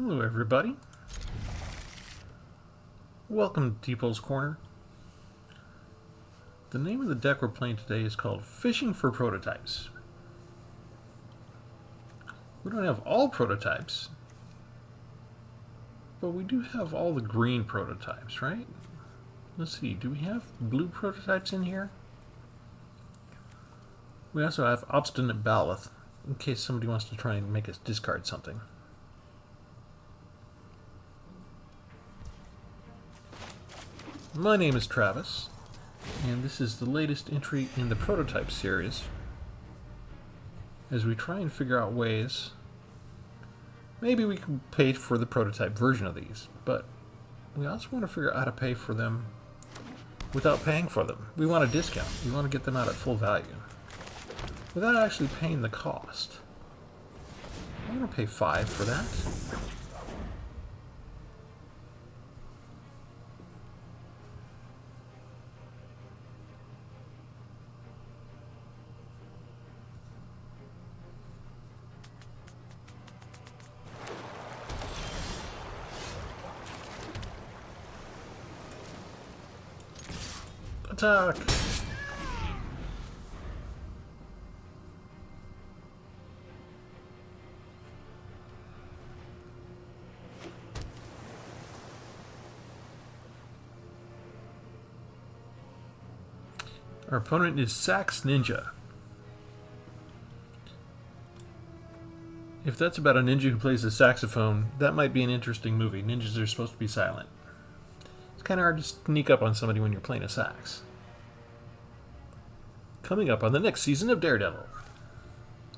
Hello everybody. Welcome to Tpull's Corner. The name of the deck we're playing today is called Fishing for Prototypes. We don't have all prototypes, but we do have all the green prototypes, right? Let's see, do we have blue prototypes in here? We also have Obstinate Baloth, in case somebody wants to try and make us discard something. My name is Travis, and this is the latest entry in the Prototype series, as we try and figure out ways. Maybe we can pay for the prototype version of these, but we also want to figure out how to pay for them without paying for them. We want a discount. We want to get them out at full value without actually paying the cost. I want to pay $5 for that. Attack! Our opponent is Sax Ninja. If that's about a ninja who plays the saxophone, that might be an interesting movie. Ninjas are supposed to be silent. It's kind of hard to sneak up on somebody when you're playing a sax. Coming up on the next season of Daredevil.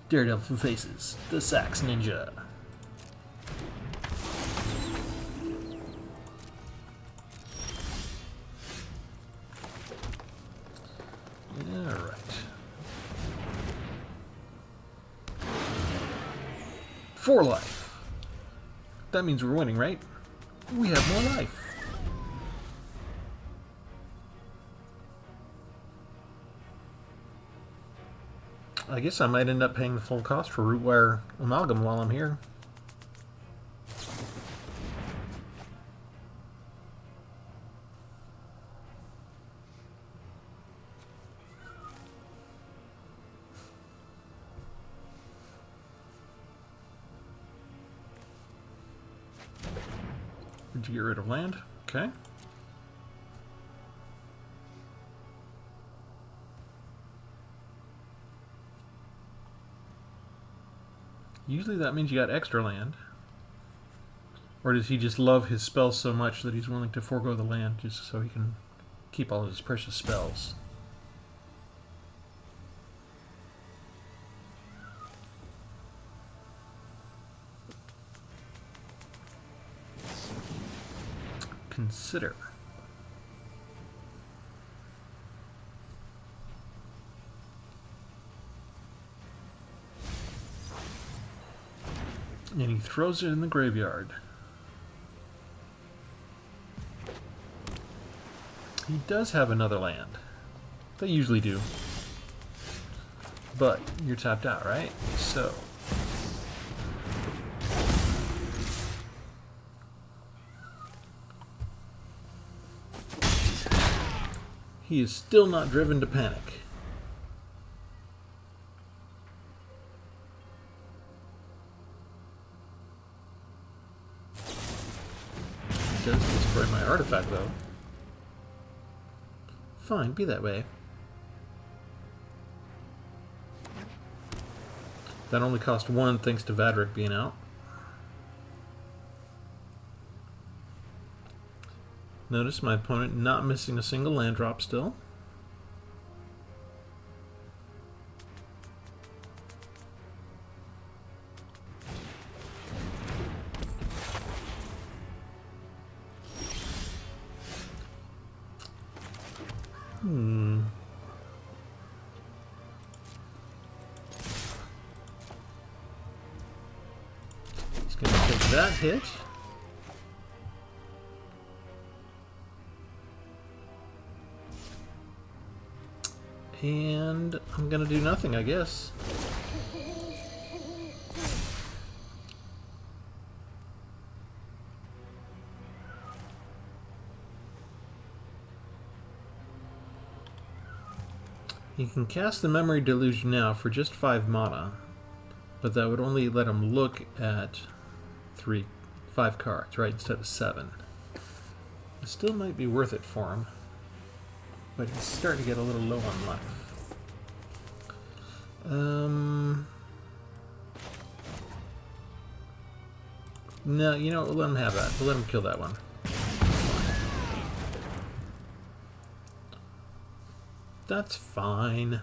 Daredevil faces the Sax Ninja. Alright. 4 life. That means we're winning, right? We have more life. I guess I might end up paying the full cost for Rootwire Amalgam while I'm here. Did you get rid of land? Okay. Usually that means you got extra land. Or does he just love his spells so much that he's willing to forego the land just so he can keep all of his precious spells? Consider. And he throws it in the graveyard. He does have another land. They usually do. But you're tapped out, right? So. He is still not driven to panic. Does destroy my artifact, though. Fine, be that way. That only cost 1 thanks to Vadric being out. Notice my opponent not missing a single land drop still. He's going to take that hit. And I'm going to do nothing, I guess. He can cast the Memory Deluge now for just 5 mana, but that would only let him look at 5 cards, right, instead of 7. It still might be worth it for him, but he's starting to get a little low on life. No, you know, we'll let him have that. We'll let him kill that one. That's fine.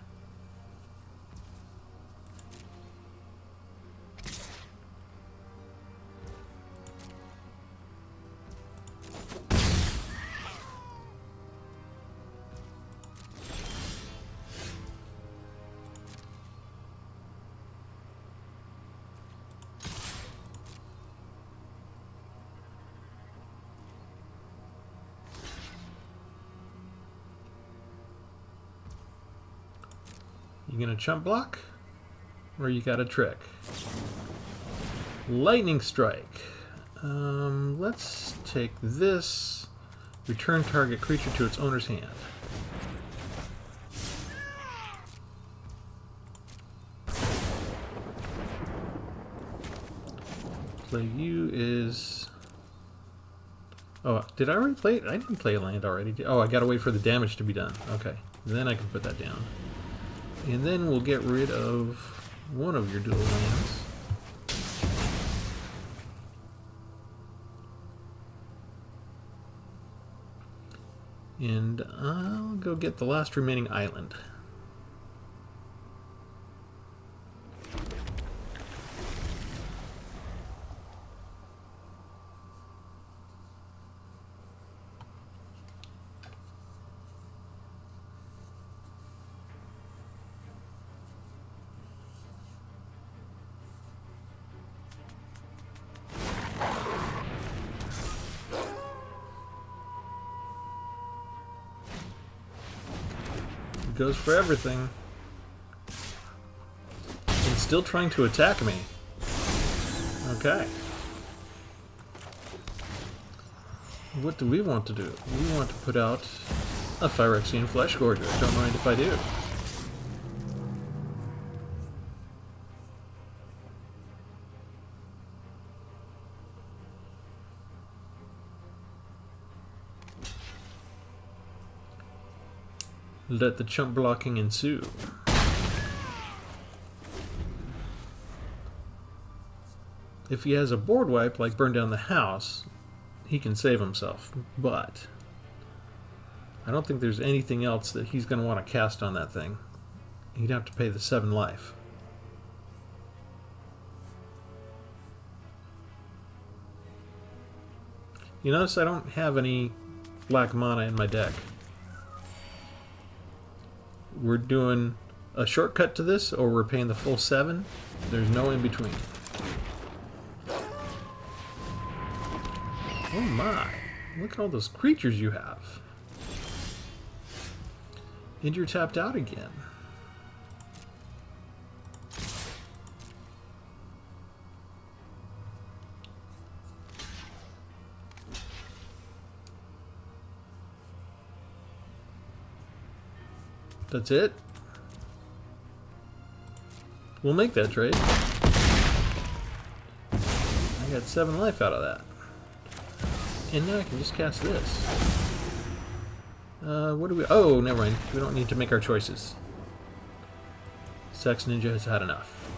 You gonna chump block? Or you got a trick? Lightning Strike. Let's take this. Return target creature to its owner's hand. Play you is... Oh, did I already play it? I didn't play a land already. Oh, I gotta wait for the damage to be done. Okay, then I can put that down. And then we'll get rid of one of your dual lands. And I'll go get the last remaining island. Goes for everything. And still trying to attack me. Okay. What do we want to do? We want to put out a Phyrexian Flesh Gorger. Don't mind if I do. Let the chump blocking ensue. If he has a board wipe, like burn down the house, he can save himself. But I don't think there's anything else that he's going to want to cast on that thing. He'd have to pay the 7 life. You notice I don't have any black mana in my deck. We're doing a shortcut to this, or we're paying the full 7. There's no in between. Oh my! Look at all those creatures you have. And you're tapped out again. That's it? We'll make that trade. I got 7 life out of that. And now I can just cast this. What do we... Oh, never mind. We don't need to make our choices. Sex Ninja has had enough.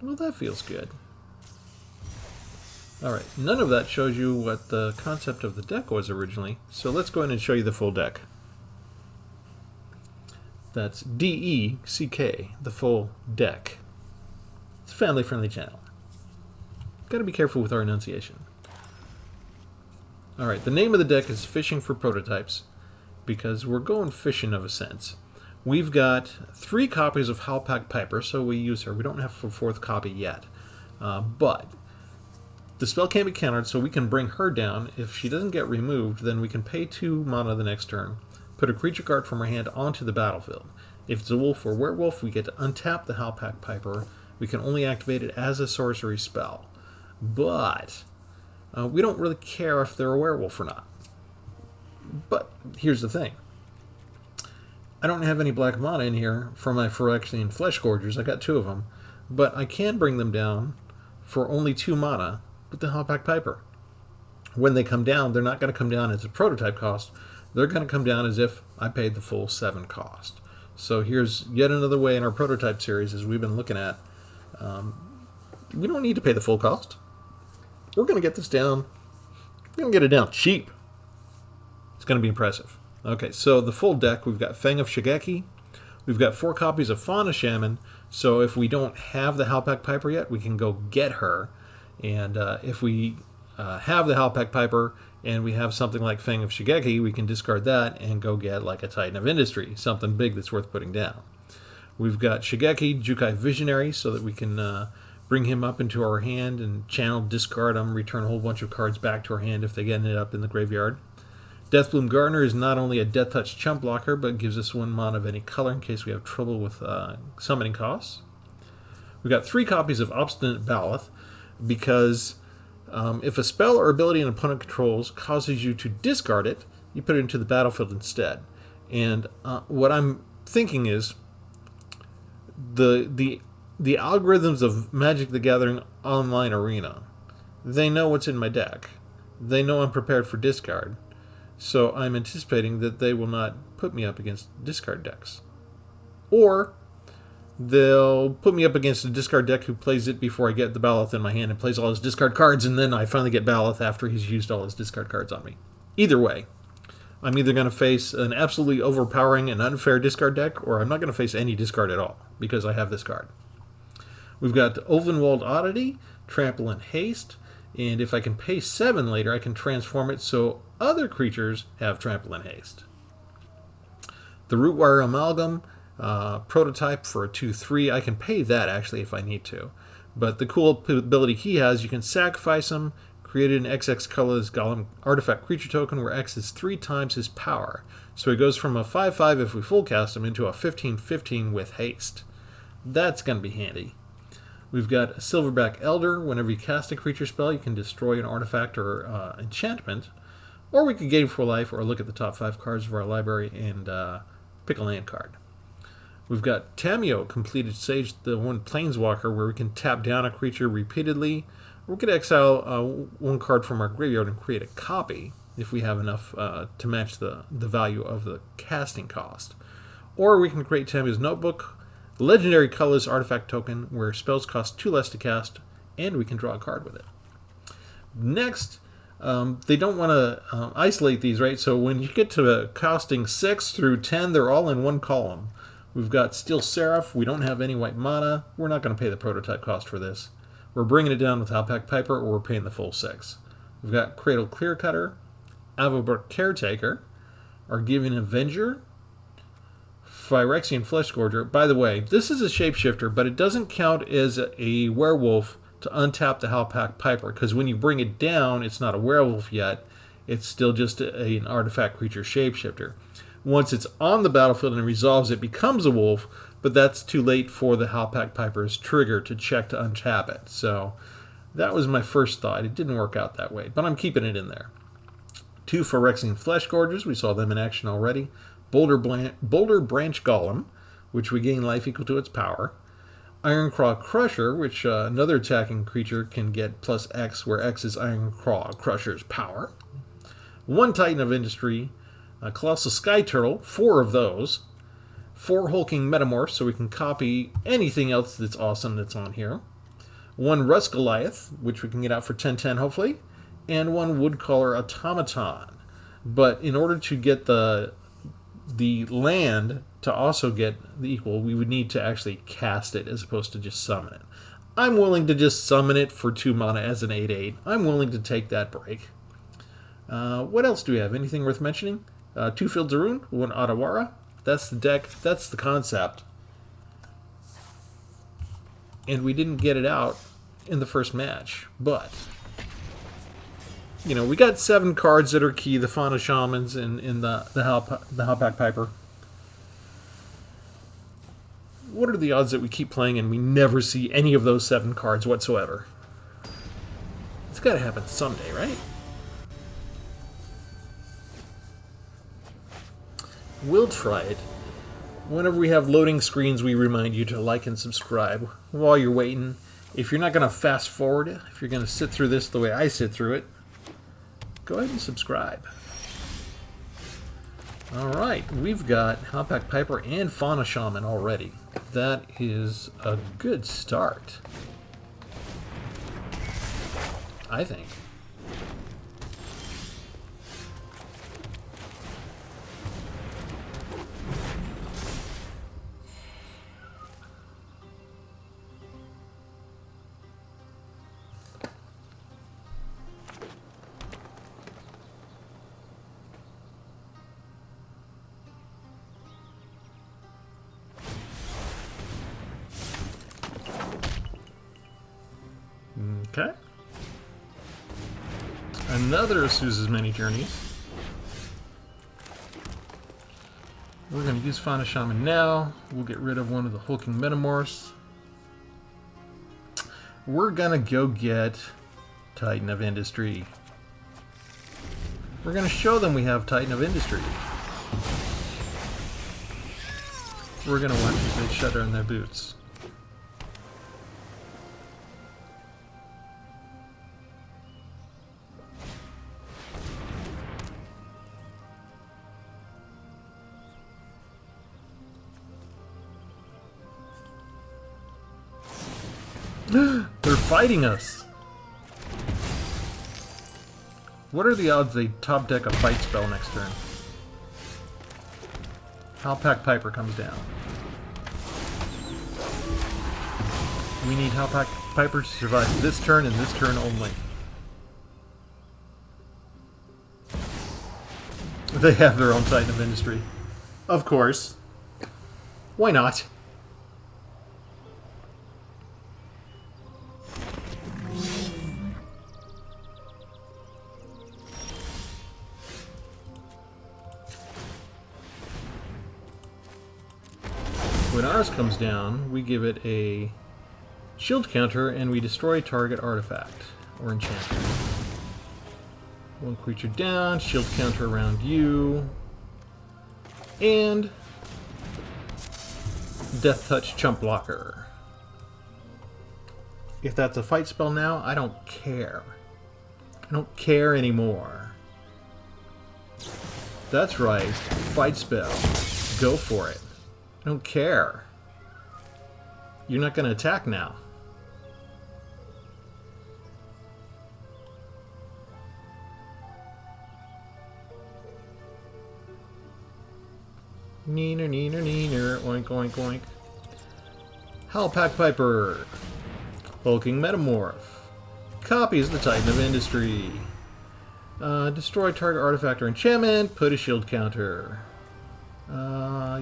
Well, that feels good. Alright, none of that shows you what the concept of the deck was originally, so let's go ahead and show you the full deck. That's D-E-C-K, the full deck. It's a family-friendly channel. Gotta be careful with our enunciation. Alright, the name of the deck is Fishing for Prototypes, because we're going fishing of a sense. We've got 3 copies of Howlpack Piper, so we use her. We don't have a 4th copy yet, but the spell can't be countered, so we can bring her down. If she doesn't get removed, then we can pay 2 mana the next turn, put a creature card from our hand onto the battlefield. If it's a wolf or werewolf, we get to untap the Howlpack Piper. We can only activate it as a sorcery spell. But we don't really care if they're a werewolf or not. But here's the thing. I don't have any black mana in here for my Phyrexian Flesh Gorgers. I got 2 of them. But I can bring them down for only 2 mana with the Hellpack Piper. When they come down, they're not going to come down as a prototype cost. They're going to come down as if I paid the full 7 cost. So here's yet another way in our prototype series, as we've been looking at. We don't need to pay the full cost. We're going to get this down. We're going to get it down cheap. It's going to be impressive. Okay, so the full deck, we've got Fang of Shigeki. We've got 4 copies of Fauna Shaman. So if we don't have the Hellpack Piper yet, we can go get her. And if we have the Hellpack Piper and we have something like Fang of Shigeki, we can discard that and go get like a Titan of Industry, something big that's worth putting down. We've got Shigeki, Jukai Visionary, so that we can bring him up into our hand and channel, discard him, return a whole bunch of cards back to our hand if they get ended up in the graveyard. Deathbloom Gardener is not only a Death Touch chump blocker, but gives us 1 mana of any color in case we have trouble with summoning costs. We've got 3 copies of Obstinate Baloth, because if a spell or ability an opponent controls causes you to discard it, you put it into the battlefield instead. And what I'm thinking is the algorithms of Magic the Gathering Online Arena, they know what's in my deck. They know I'm prepared for discard. So I'm anticipating that they will not put me up against discard decks. Or they'll put me up against a discard deck who plays it before I get the Baloth in my hand and plays all his discard cards, and then I finally get Baloth after he's used all his discard cards on me. Either way, I'm either going to face an absolutely overpowering and unfair discard deck, or I'm not going to face any discard at all, because I have this card. We've got Ulvenwald Oddity, Trample and Haste, and if I can pay 7 later, I can transform it so other creatures have Trample and Haste. The Rootwire Amalgam, prototype for a 2/3. I can pay that actually if I need to. But the cool ability he has, you can sacrifice him, create an XX colorless Golem artifact creature token where X is 3 times his power. So he goes from a 5/5 if we full cast him into a 15/15 with haste. That's going to be handy. We've got a Silverback Elder. Whenever you cast a creature spell, you can destroy an artifact or enchantment. Or we could gain for life or look at the top 5 cards of our library and pick a land card. We've got Tameo, Completed Sage, the 1 Planeswalker, where we can tap down a creature repeatedly. Or we could exile 1 card from our graveyard and create a copy if we have enough to match the value of the casting cost. Or we can create Tameo's Notebook, legendary colorless artifact token where spells cost 2 less to cast, and we can draw a card with it. Next, they don't want to isolate these, right? So when you get to costing 6 through 10, they're all in 1 column. We've got Steel Seraph. We don't have any white mana. We're not going to pay the prototype cost for this. We're bringing it down with Hellpack Piper, or we're paying the full 6. We've got Cradle Clearcutter, Avobrook Caretaker, Argivian Avenger, Phyrexian Flesh Gorger. By the way, this is a shapeshifter, but it doesn't count as a werewolf to untap the Hellpack Piper, because when you bring it down, it's not a werewolf yet. It's still just an artifact creature shapeshifter. Once it's on the battlefield and it resolves, it becomes a wolf, but that's too late for the Hellpack Piper's trigger to check to untap it. So that was my first thought. It didn't work out that way, but I'm keeping it in there. 2 Phyrexian Flesh Gorgers. We saw them in action already. Boulder Branch Golem, which we gain life equal to its power. Ironclaw Crusher, which another attacking creature can get plus X, where X is Ironclaw Crusher's power. 1 Titan of Industry. A Colossal Sky Turtle, 4 of those. 4 Hulking Metamorphs, so we can copy anything else that's awesome that's on here. 1 Rust Goliath, which we can get out for 10/10 hopefully. And 1 Woodcaller Automaton. But in order to get the land to also get the equal, we would need to actually cast it as opposed to just summon it. I'm willing to just summon it for 2 mana as an 8/8. I'm willing to take that break. What else do we have? Anything worth mentioning? 2 Fields of Ruin, 1 Otawara. That's the deck. That's the concept. And we didn't get it out in the first match. But, you know, we got 7 cards that are key. The Fauna Shamans and the Hellpack Piper. What are the odds that we keep playing and we never see any of those 7 cards whatsoever? It's got to happen someday, right? We'll try it. Whenever we have loading screens, we remind you to like and subscribe. While you're waiting, if you're not going to fast forward it, if you're going to sit through this the way I sit through it, go ahead and subscribe. Alright, we've got Howlpack Piper and Fauna Shaman already. That is a good start, I think. Okay. Another Sousa's Many Journeys. We're going to use Fauna Shaman now. We'll get rid of one of the hulking Metamorphs. We're going to go get Titan of Industry. We're going to show them we have Titan of Industry. We're going to watch as they shudder in their boots. They're fighting us! What are the odds they top deck a fight spell next turn? Howlpack Piper comes down. We need Howlpack Piper to survive this turn and this turn only. They have their own Titan of Industry. Of course. Why not? When ours comes down, we give it a shield counter and we destroy target artifact or enchantment. One creature down, shield counter around you, and Death Touch Chump Blocker. If that's a fight spell now, I don't care. I don't care anymore. That's right, fight spell. Go for it. I don't care. You're not going to attack now. Neener, neener, neener. Oink, oink, oink. Howlpack Piper. Hulking Metamorph. Copies the Titan of Industry. Destroy target artifact or enchantment. Put a shield counter.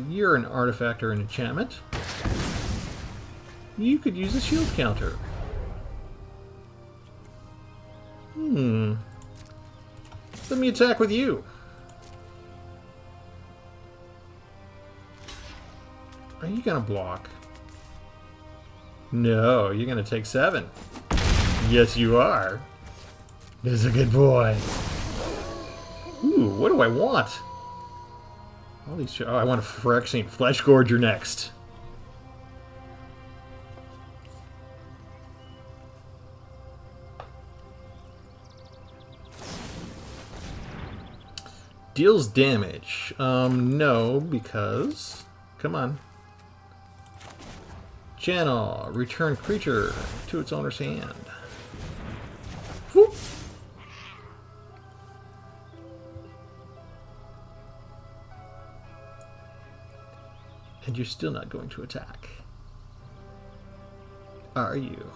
You're an artifact or an enchantment. You could use a shield counter. Let me attack with you. Are you gonna block? No, you're gonna take 7. Yes, you are. That's a good boy. Ooh, what do I want? All these. Oh, I want a Phyrexian Flesh Gorger next. Deals damage. No, because... Come on. Channel. Return creature to its owner's hand. Whoop. And you're still not going to attack. Are you?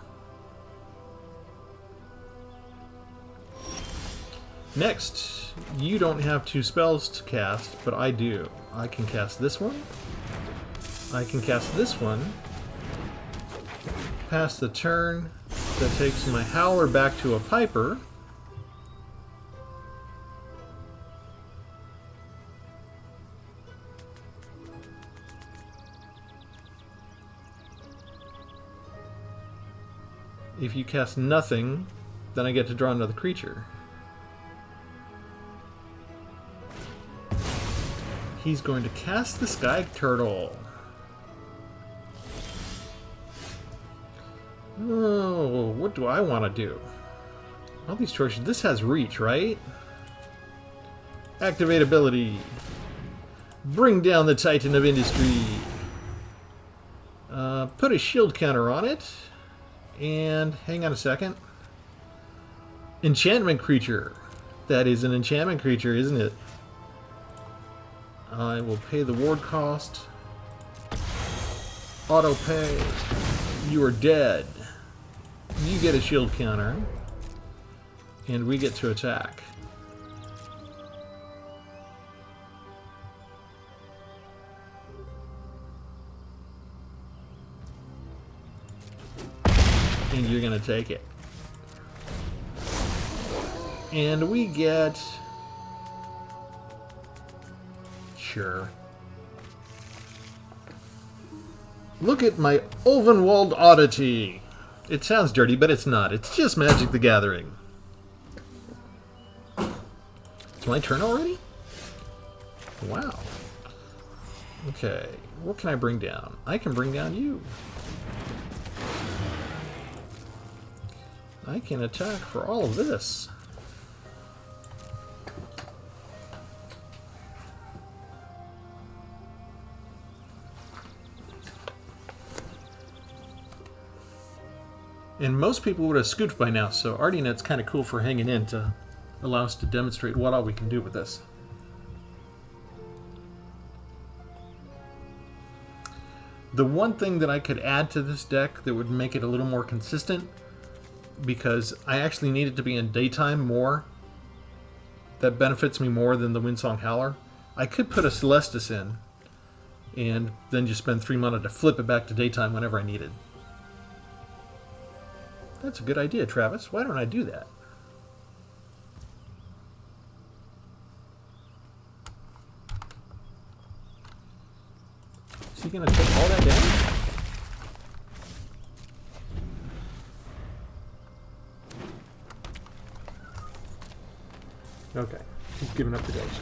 Next, you don't have 2 spells to cast, but I do. I can cast this one. I can cast this one. Pass the turn. That takes my Howler back to a Piper. If you cast nothing, then I get to draw another creature. he's going to cast the Sky Turtle. Oh, what do I want to do? All these choices. This has reach, right? Activate ability. Bring down the Titan of Industry. Put a shield counter on it. And hang on a second. Enchantment creature. That is an enchantment creature, isn't it? I will pay the ward cost. Auto pay. You are dead. You get a shield counter. And we get to attack. And you're going to take it. And we get... Sure. Look at my Ulvenwald oddity. It sounds dirty, but it's not. It's just Magic the Gathering. It's my turn already? Wow. Okay. What can I bring down? I can bring down you. I can attack for all of this. And most people would have scooped by now, so ArtieNet's kind of cool for hanging in to allow us to demonstrate what all we can do with this. The one thing that I could add to this deck that would make it a little more consistent, because I actually need it to be in daytime more, that benefits me more than the Windsong Howler, I could put a Celestis in, and then just spend 3 mana to flip it back to daytime whenever I need it. That's a good idea, Travis. Why don't I do that? Is he going to take all that damage? Okay, he's giving up the ghost.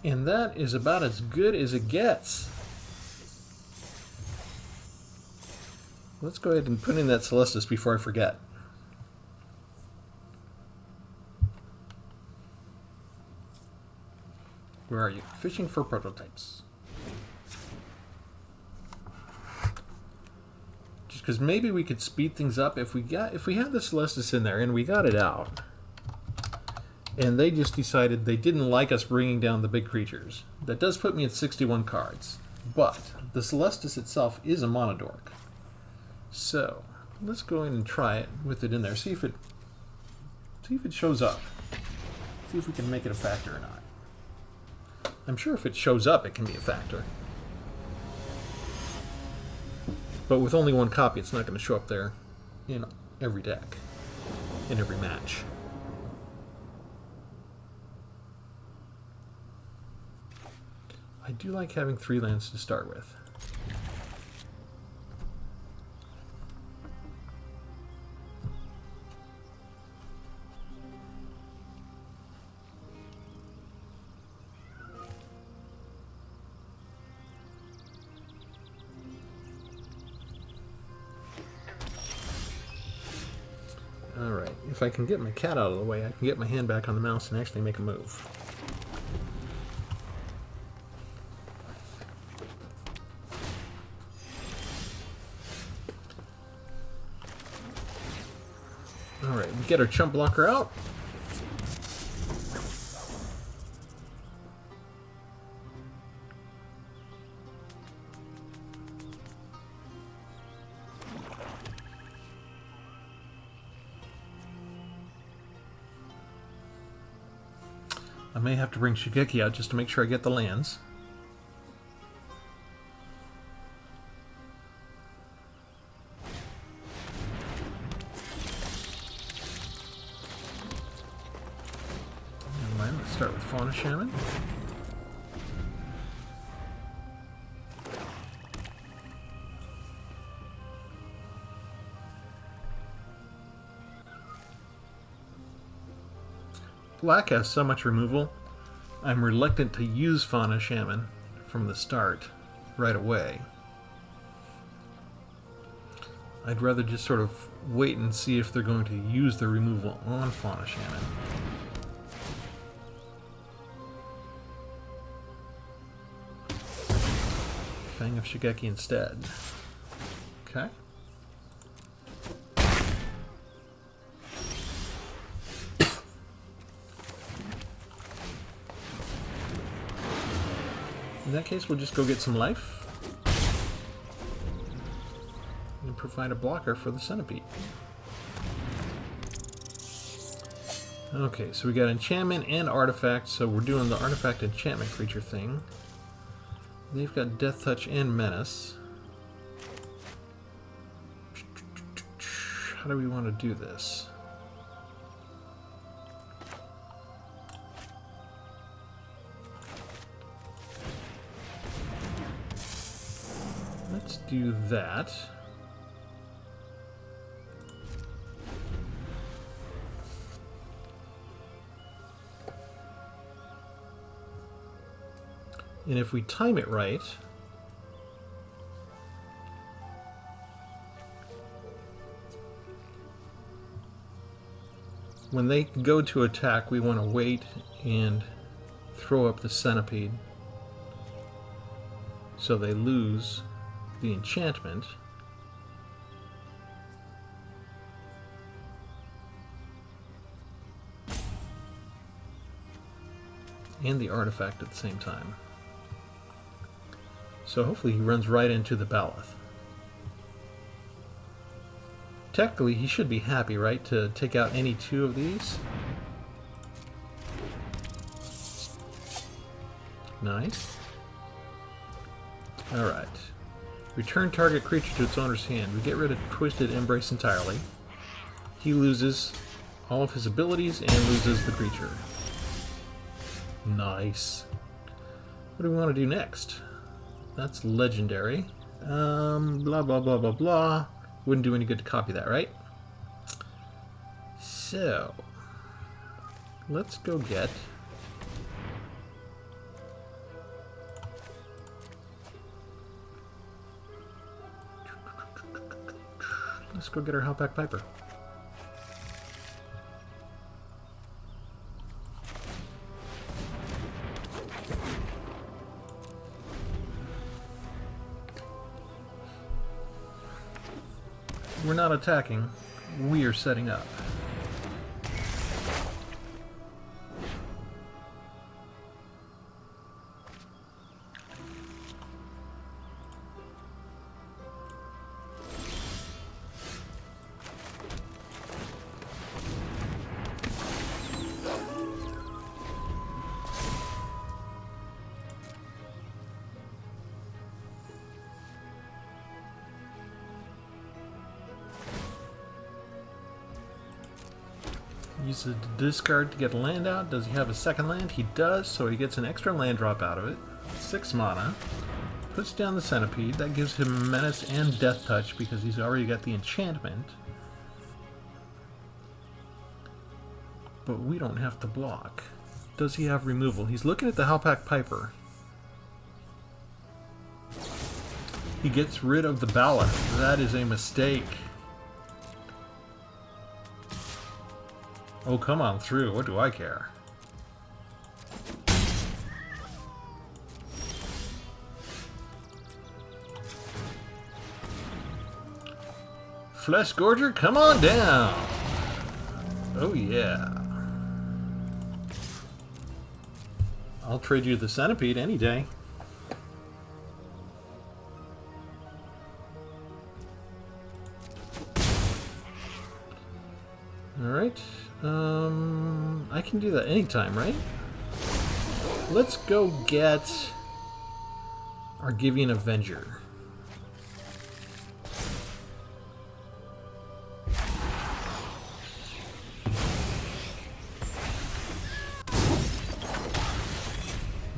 And that is about as good as it gets. Let's go ahead and put in that Celestis before I forget. Where are you? Fishing for prototypes. Just because maybe we could speed things up if we had the Celestis in there and we got it out. And they just decided they didn't like us bringing down the big creatures. That does put me at 61 cards. But the Celestis itself is a Monodork. So let's go in and try it with it in there. See if it shows up. See if we can make it a factor or not. I'm sure if it shows up, it can be a factor. But with only one copy, it's not going to show up there in every deck, in every match. I do like having 3 lands to start with. Alright, if I can get my cat out of the way, I can get my hand back on the mouse and actually make a move. Alright, we get our chump blocker out. I may have to bring Shigeki out just to make sure I get the lands. Never mind, let's start with Fauna Shaman. Black has so much removal, I'm reluctant to use Fauna Shaman from the start right away. I'd rather just sort of wait and see if they're going to use the removal on Fauna Shaman. Fang of Shigeki instead. Okay. In that case, we'll just go get some life and provide a blocker for the centipede. Okay, so we got enchantment and artifact, so we're doing the artifact enchantment creature thing. They've got Death Touch and Menace. How do we want to do this? Let's do that. And if we time it right, when they go to attack, we want to wait and throw up the centipede so they lose the enchantment. And the artifact at the same time. So hopefully he runs right into the Baloth. Technically he should be happy, right, to take out any two of these. Nice. Alright. Return target creature to its owner's hand. We get rid of Twisted Embrace entirely. He loses all of his abilities and loses the creature. Nice. What do we want to do next? That's legendary. Blah, blah, blah, blah, blah. Wouldn't do any good to copy that, right? So, let's go get... Let's go get our Hellpack Piper. We're not attacking, we are setting up. Use a discard to get a land out. Does he have a second land? He does, so he gets an extra land drop out of it. 6 mana. Puts down the centipede. That gives him Menace and Death Touch because he's already got the enchantment. But we don't have to block. Does he have removal? He's looking at the Hellpack Piper. He gets rid of the Baloth. That is a mistake. Oh, come on through. What do I care? Flesh Gorger, come on down! Oh, yeah. I'll trade you the centipede any day. Alright. I can do that anytime, right? Let's go get Argivian Avenger.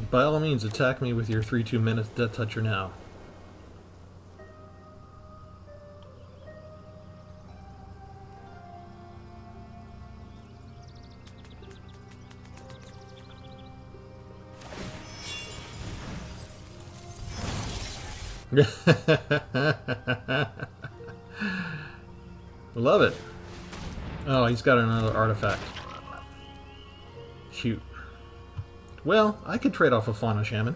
By all means, attack me with your 3/2 minutes Death Toucher now. Love it. Oh, he's got another artifact. Shoot. Well, I could trade off a Fauna Shaman.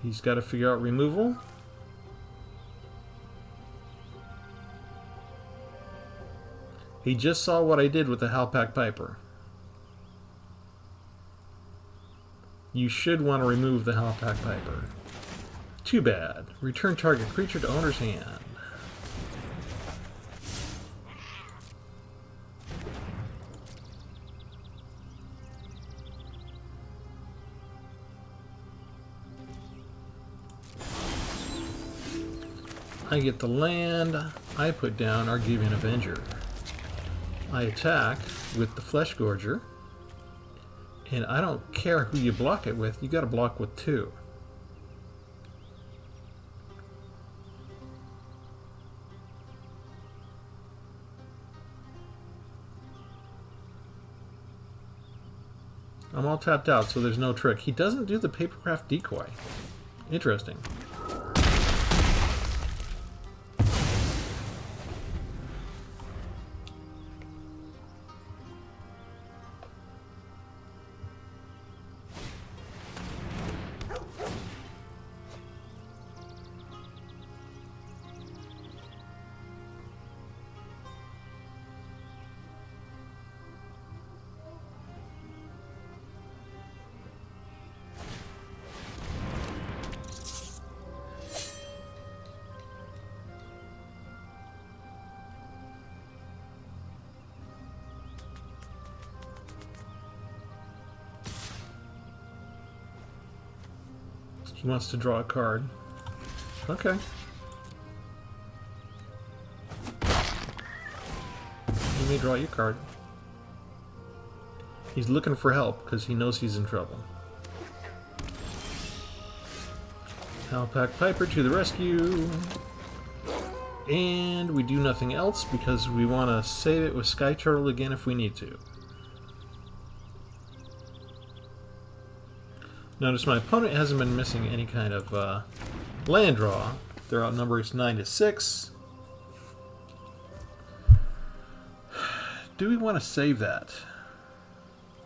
He's got to figure out removal. He just saw what I did with the Halpak Piper. You should want to remove the Halpak Piper. Too bad. Return target creature to owner's hand. I get the land. I put down Argivian Avenger. I attack with the Flesh Gorger. And I don't care who you block it with, you gotta block with 2. I'm all tapped out, so there's no trick. He doesn't do the Papercraft Decoy. Interesting. He wants to draw a card. Okay. You may draw your card. He's looking for help because he knows he's in trouble. Halpak Piper to the rescue. And we do nothing else because we want to save it with Sky Turtle again if we need to. Notice my opponent hasn't been missing any kind of land draw. Their outnumber is 9-6. Do we want to save that?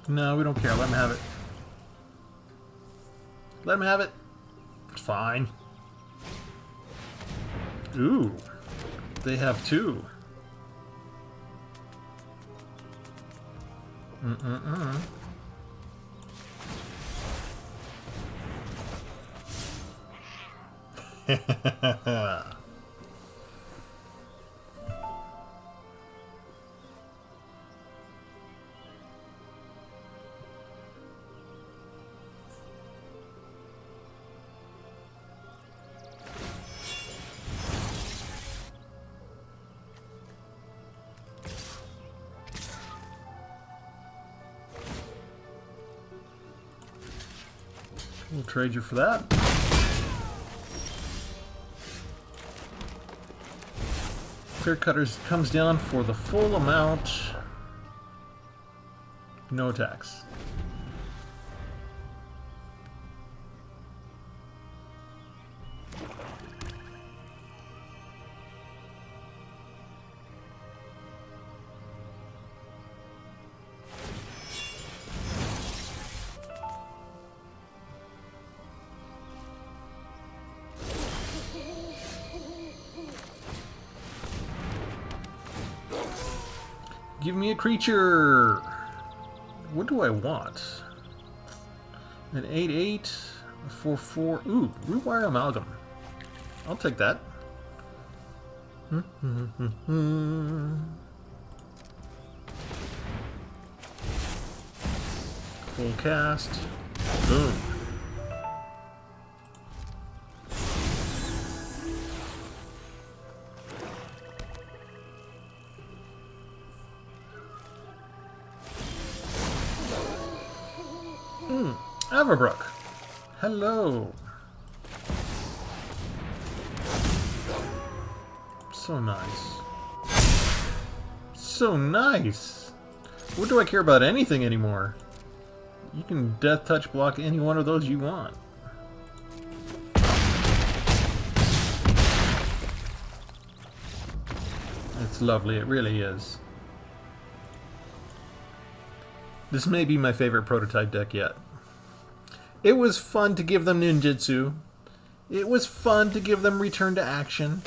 No, we don't care. Let him have it. Let him have it. It's fine. Ooh. They have 2. We'll trade you for that. Clear Cutters comes down for the full amount. No attacks. Give me a creature! What do I want? An 8/8, a 4/4. Ooh, Rewire Amalgam. I'll take that. Full cast. Boom. Everbrook. Hello. So nice. So nice. What do I care about anything anymore? You can death touch block any one of those you want. It's lovely, it really is. This may be my favorite prototype deck yet. It was fun to give them ninjutsu. It was fun to give them return to action.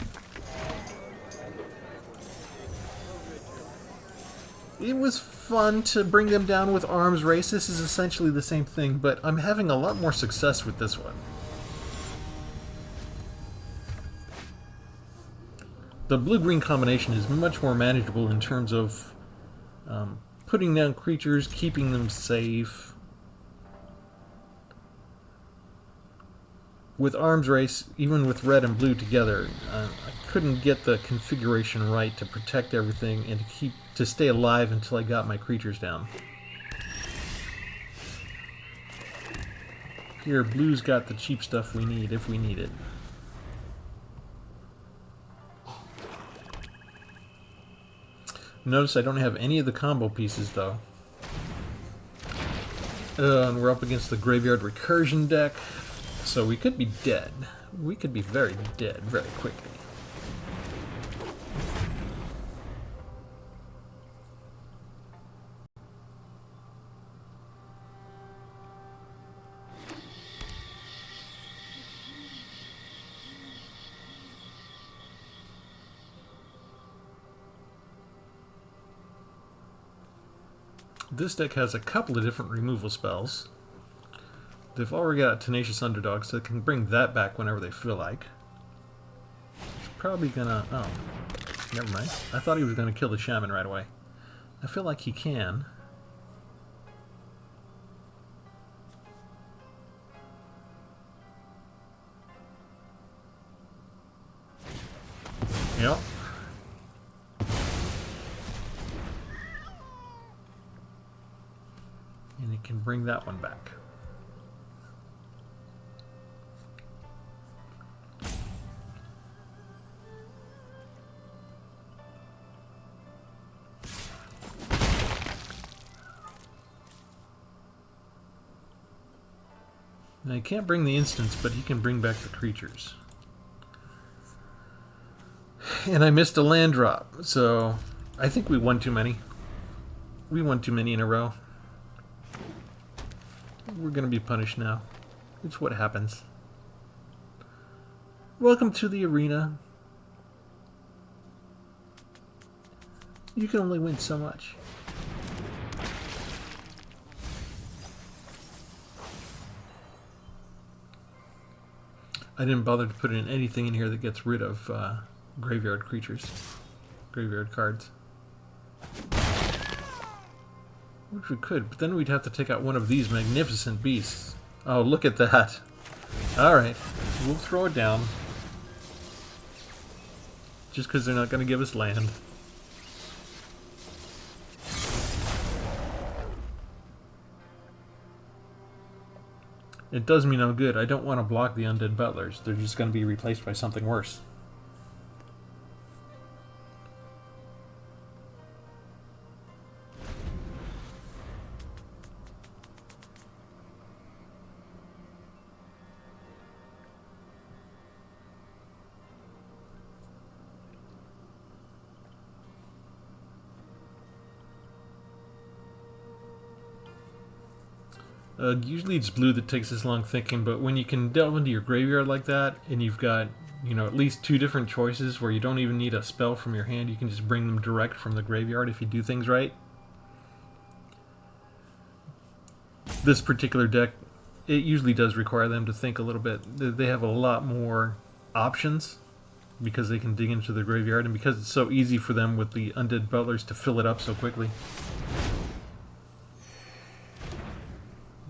It was fun to bring them down with arms race. This is essentially the same thing, but I'm having a lot more success with this one. The blue-green combination is much more manageable in terms of putting down creatures, keeping them safe. With arms race, even with red and blue together, I couldn't get the configuration right to protect everything and to stay alive until I got my creatures down. Here, blue's got the cheap stuff we need if we need it. Notice I don't have any of the combo pieces though. And we're up against the Graveyard Recursion deck, so we could be dead. We could be very dead very quickly. This deck has a couple of different removal spells. They've already got Tenacious Underdog, so they can bring that back whenever they feel like. It's probably gonna... oh, never mind. I thought he was gonna kill the Shaman right away. I feel like he can. Yep. And it can bring that one back. Now he can't bring the instants, but he can bring back the creatures. And I missed a land drop, so I think we won too many. We won too many in a row. We're gonna be punished now. It's what happens. Welcome to the arena. You can only win so much. I didn't bother to put in anything in here that gets rid of graveyard creatures. Graveyard cards. Which we could, but then we'd have to take out one of these magnificent beasts. Oh, look at that. Alright, we'll throw it down. Just because they're not going to give us land. It does me no good. I don't want to block the Undead Butlers. They're just going to be replaced by something worse. Usually it's blue that takes this long thinking, but when you can delve into your graveyard like that, and you've got, you know, at least two different choices where you don't even need a spell from your hand, you can just bring them direct from the graveyard if you do things right. This particular deck, it usually does require them to think a little bit. They have a lot more options because they can dig into the graveyard, and because it's so easy for them with the Undead Butlers to fill it up so quickly.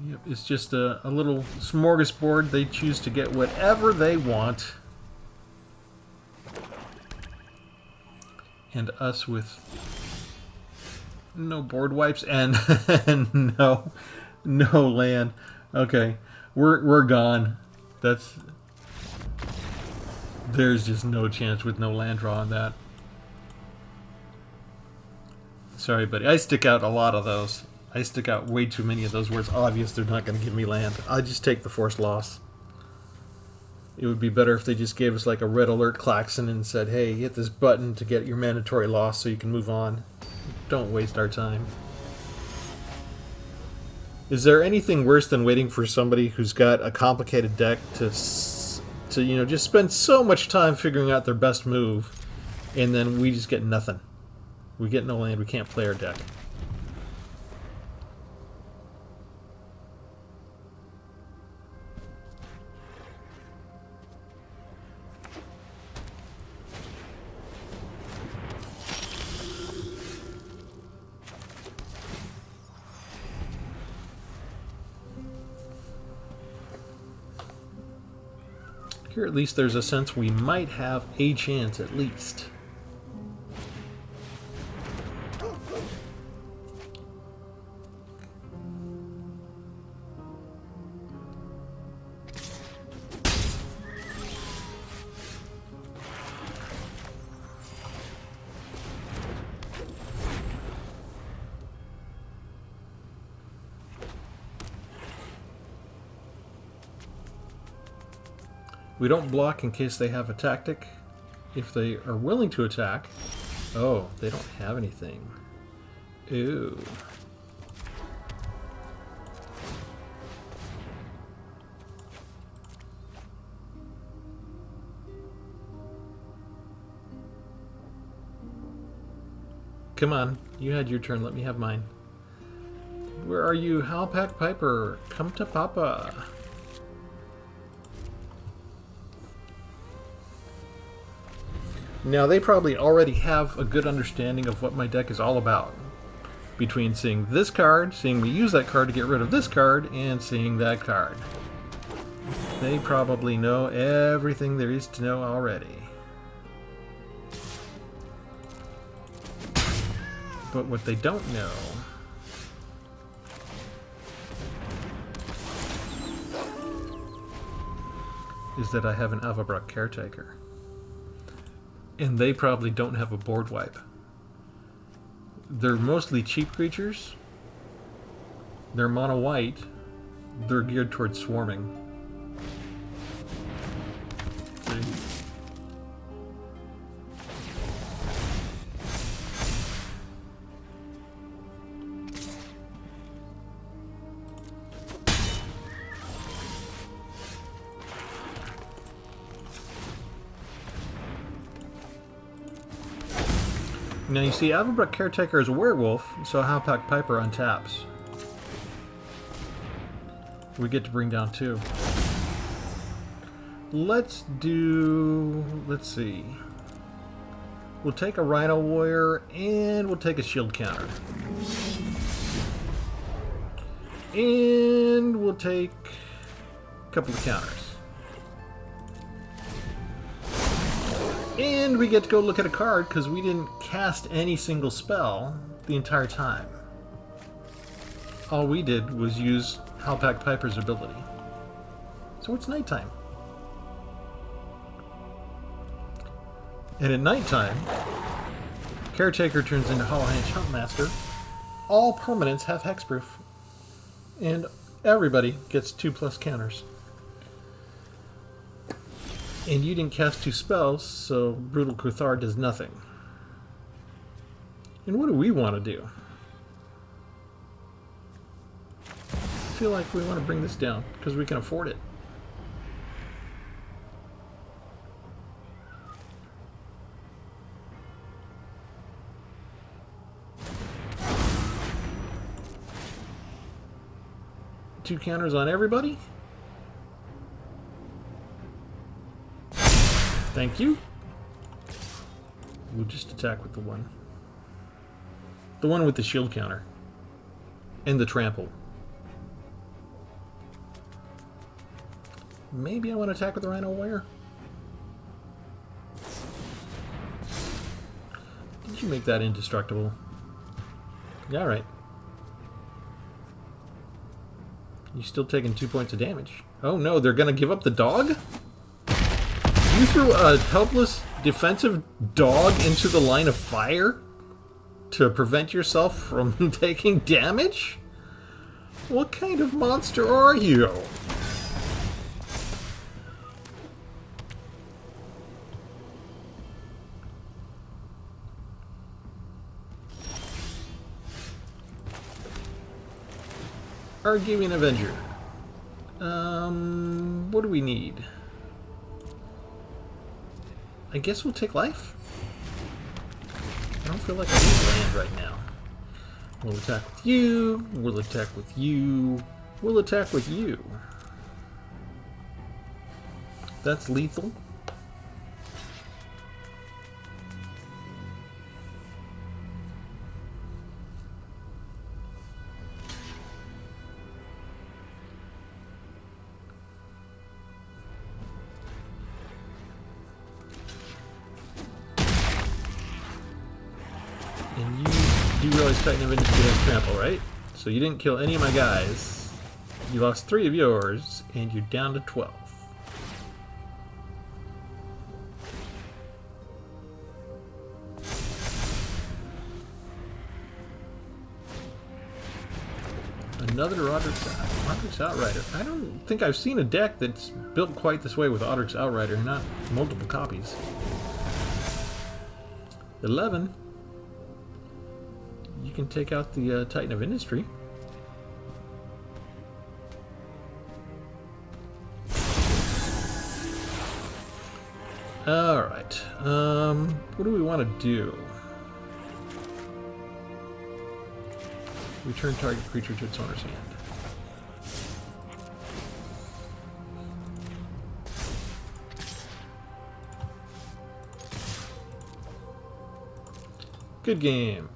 Yep, it's just a little smorgasbord. They choose to get whatever they want. And us with no board wipes and, and no land. Okay, we're gone. There's just no chance with no land draw on that. Sorry, buddy. I stick out a lot of those. I stick out way too many of those where it's obvious they're not going to give me land. I just take the forced loss. It would be better if they just gave us like a red alert klaxon and said, hey, hit this button to get your mandatory loss so you can move on. Don't waste our time. Is there anything worse than waiting for somebody who's got a complicated deck to you know, just spend so much time figuring out their best move, and then we just get nothing? We get no land, we can't play our deck. Here at least there's a sense we might have a chance at least. We don't block in case they have a tactic. If they are willing to attack... Oh, they don't have anything. Ooh. Come on, you had your turn, let me have mine. Where are you, Halpack Piper? Come to Papa. Now, they probably already have a good understanding of what my deck is all about. Between seeing this card, seeing me use that card to get rid of this card, and seeing that card. They probably know everything there is to know already. But what they don't know is that I have an Avabrak Caretaker. And they probably don't have a board wipe. They're mostly cheap creatures. They're mono white. They're geared towards swarming. See? Now you see, Avabrak Caretaker is a werewolf, so Halpack Piper untaps. We get to bring down 2. Let's see. We'll take a Rhino Warrior, and we'll take a shield counter. And we'll take a couple of counters. And we get to go look at a card because we didn't cast any single spell the entire time. All we did was use Halpack Piper's ability. So it's nighttime. And at nighttime, Caretaker turns into Hollow Hand Huntmaster. All permanents have hexproof. And everybody gets 2+ counters. And you didn't cast 2 spells, so Brutal Kuthar does nothing. And what do we want to do? I feel like we want to bring this down, because we can afford it. Two counters on everybody? Thank you. We'll just attack with the one. The one with the shield counter. And the trample. Maybe I want to attack with the Rhino Warrior? Did you make that indestructible? Yeah, alright. You're still taking 2 points of damage. Oh no, they're gonna give up the dog? You threw a helpless defensive dog into the line of fire? to prevent yourself from taking damage? What kind of monster are you? Arguing Avenger. What do we need? I guess we'll take life. I don't feel like I need land right now. We'll attack with you. We'll attack with you. We'll attack with you. That's lethal. And you do realize Titan of Industry has trample, right? So you didn't kill any of my guys. You lost 3 of yours, and you're down to 12. Another Roderick's Outrider. I don't think I've seen a deck that's built quite this way with Roderick's Outrider, not multiple copies. 11. You can take out the Titan of Industry. Alright. What do we want to do? Return target creature to its owner's hand. Good game.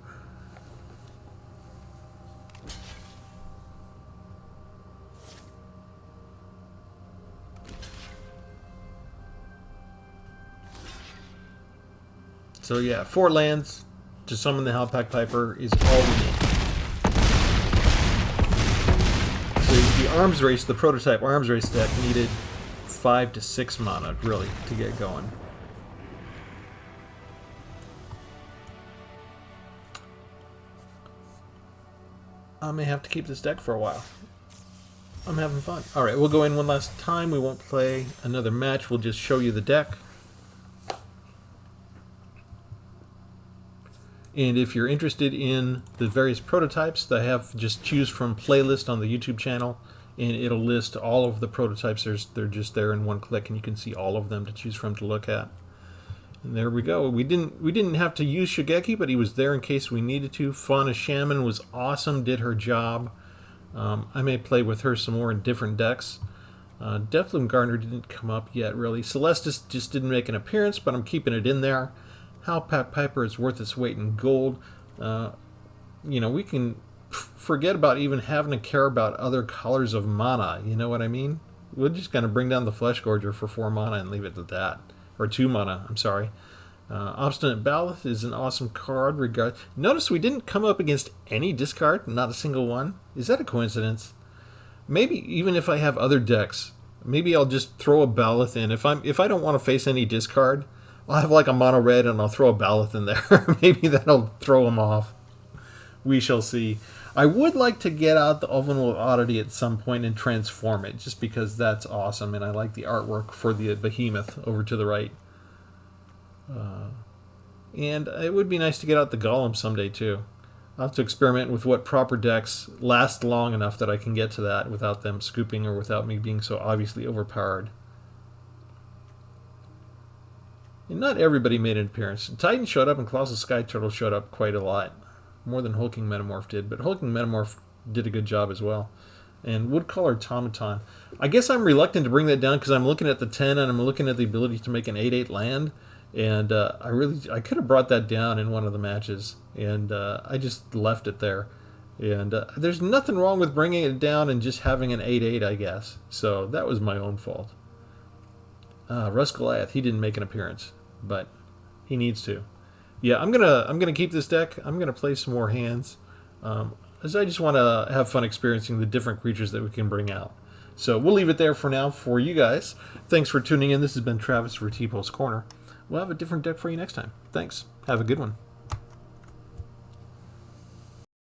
So yeah, 4 lands to summon the Howlpack Piper is all we need. So the Arms Race, the prototype Arms Race deck needed 5 to 6 mana, really, to get going. I may have to keep this deck for a while. I'm having fun. Alright, we'll go in one last time. We won't play another match. We'll just show you the deck. And if you're interested in the various prototypes, I have just choose from playlist on the YouTube channel, and it'll list all of the prototypes. They're just there in one click, and you can see all of them to choose from to look at. And there we go. We didn't have to use Shigeki, but he was there in case we needed to. Fauna Shaman was awesome, did her job. I may play with her some more in different decks. Deathloom Gardener didn't come up yet, really. Celestis just didn't make an appearance, but I'm keeping it in there. Howlpack Piper is worth its weight in gold. You know, we can forget about even having to care about other colors of mana. You know what I mean? We're just going to bring down the Flesh Gorger for 4 mana and leave it at that. Or 2 mana, I'm sorry. Obstinate Ballast is an awesome card. Notice we didn't come up against any discard, not a single one. Is that a coincidence? Maybe even if I have other decks, maybe I'll just throw a Ballast in. If I don't want to face any discard, I'll have like a mono red and I'll throw a Ballast in there. Maybe that'll throw them off. We shall see. I would like to get out the Ovenwood Oddity at some point and transform it, just because that's awesome, and I like the artwork for the behemoth over to the right. And it would be nice to get out the Golem someday too. I'll have to experiment with what proper decks last long enough that I can get to that without them scooping or without me being so obviously overpowered. And not everybody made an appearance. Titan showed up and Colossal Sky Turtle showed up quite a lot. More than Hulking Metamorph did, but Hulking Metamorph did a good job as well. And Woodcaller Automaton. I guess I'm reluctant to bring that down because I'm looking at the 10 and I'm looking at the ability to make an 8/8 land. And I could have brought that down in one of the matches. And I just left it there. And there's nothing wrong with bringing it down and just having an 8/8, I guess. So that was my own fault. Russ Goliath, he didn't make an appearance, but he needs to. Yeah, I'm gonna keep this deck. I'm gonna play some more hands, as I just want to have fun experiencing the different creatures that we can bring out. So we'll leave it there for now for you guys. Thanks for tuning in. This has been Travis for Tpull's Corner. We'll have a different deck for you next time. Thanks. Have a good one.